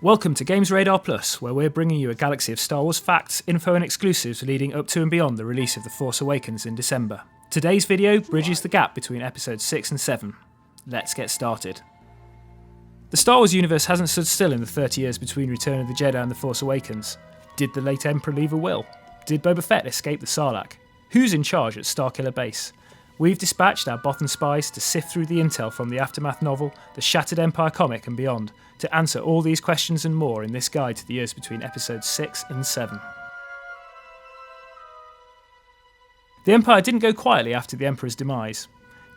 Welcome to GamesRadar Plus, where we're bringing you a galaxy of Star Wars facts, info and exclusives leading up to and beyond the release of The Force Awakens in December. Today's video bridges the gap between Episodes 6 and 7. Let's get started. The Star Wars universe hasn't stood still in the 30 years between Return of the Jedi and The Force Awakens. Did the late Emperor leave a will? Did Boba Fett escape the Sarlacc? Who's in charge at Starkiller Base? We've dispatched our Bothan spies to sift through the intel from the Aftermath novel, the Shattered Empire comic and beyond, to answer all these questions and more in this guide to the years between Episodes 6 and 7. The Empire didn't go quietly after the Emperor's demise.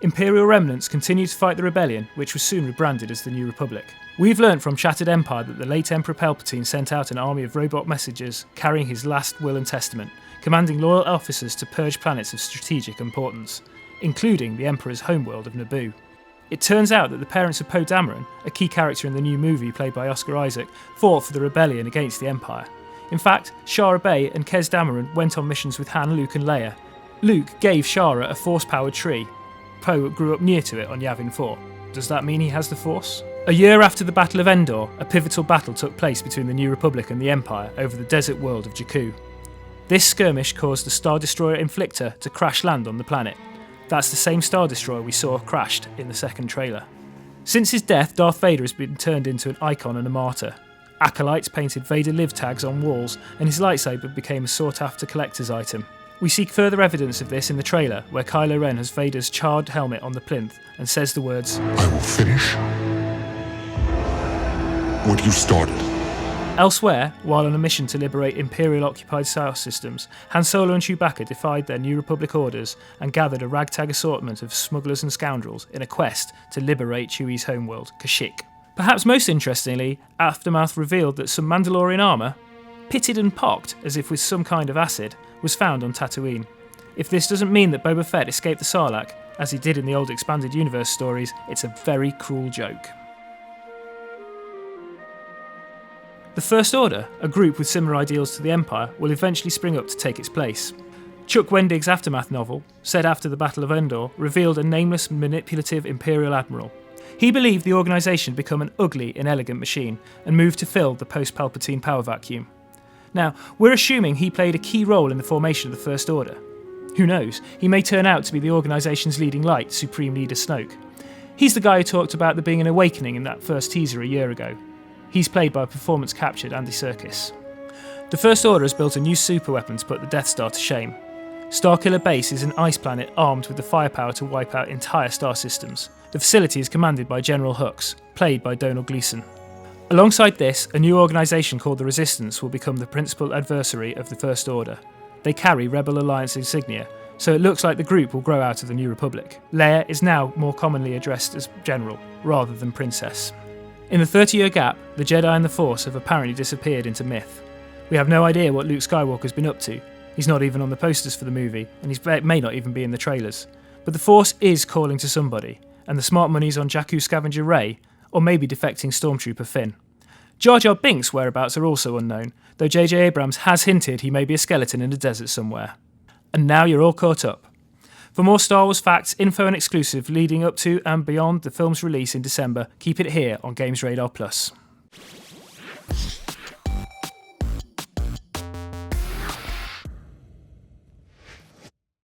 Imperial remnants continued to fight the rebellion, which was soon rebranded as the New Republic. We've learnt from Shattered Empire that the late Emperor Palpatine sent out an army of robot messengers carrying his last will and testament, commanding loyal officers to purge planets of strategic importance, including the Emperor's homeworld of Naboo. It turns out that the parents of Poe Dameron, a key character in the new movie played by Oscar Isaac, fought for the rebellion against the Empire. In fact, Shara Bey and Kez Dameron went on missions with Han, Luke and Leia. Luke gave Shara a Force-powered tree. Poe grew up near to it on Yavin 4. Does that mean he has the Force? A year after the Battle of Endor, a pivotal battle took place between the New Republic and the Empire over the desert world of Jakku. This skirmish caused the Star Destroyer Inflictor to crash land on the planet. That's the same Star Destroyer we saw crashed in the second trailer. Since his death, Darth Vader has been turned into an icon and a martyr. Acolytes painted Vader Live tags on walls, and his lightsaber became a sought-after collector's item. We see further evidence of this in the trailer, where Kylo Ren has Vader's charred helmet on the plinth and says the words, "I will finish what you started." Elsewhere, while on a mission to liberate Imperial-occupied star systems, Han Solo and Chewbacca defied their New Republic orders and gathered a ragtag assortment of smugglers and scoundrels in a quest to liberate Chewie's homeworld, Kashyyyk. Perhaps most interestingly, Aftermath revealed that some Mandalorian armour, pitted and pocked as if with some kind of acid, was found on Tatooine. If this doesn't mean that Boba Fett escaped the Sarlacc, as he did in the old Expanded Universe stories, it's a very cruel joke. The First Order, a group with similar ideals to the Empire, will eventually spring up to take its place. Chuck Wendig's Aftermath novel, set after the Battle of Endor, revealed a nameless, manipulative Imperial admiral. He believed the organisation had become an ugly, inelegant machine and moved to fill the post-Palpatine power vacuum. Now, we're assuming he played a key role in the formation of the First Order. Who knows, he may turn out to be the organisation's leading light, Supreme Leader Snoke. He's the guy who talked about there being an awakening in that first teaser a year ago. He's played by performance-captured Andy Serkis. The First Order has built a new superweapon to put the Death Star to shame. Starkiller Base is an ice planet armed with the firepower to wipe out entire star systems. The facility is commanded by General Hux, played by Donald Gleeson. Alongside this, a new organisation called the Resistance will become the principal adversary of the First Order. They carry Rebel Alliance insignia, so it looks like the group will grow out of the New Republic. Leia is now more commonly addressed as General, rather than Princess. In the 30-year gap, the Jedi and the Force have apparently disappeared into myth. We have no idea what Luke Skywalker's been up to. He's not even on the posters for the movie, and he may not even be in the trailers. But the Force is calling to somebody, and the smart money's on Jakku scavenger Rey, or maybe defecting Stormtrooper Finn. Jar Jar Binks' whereabouts are also unknown, though J.J. Abrams has hinted he may be a skeleton in a desert somewhere. And now you're all caught up. For more Star Wars facts, info and exclusive leading up to and beyond the film's release in December, keep it here on GamesRadar Plus.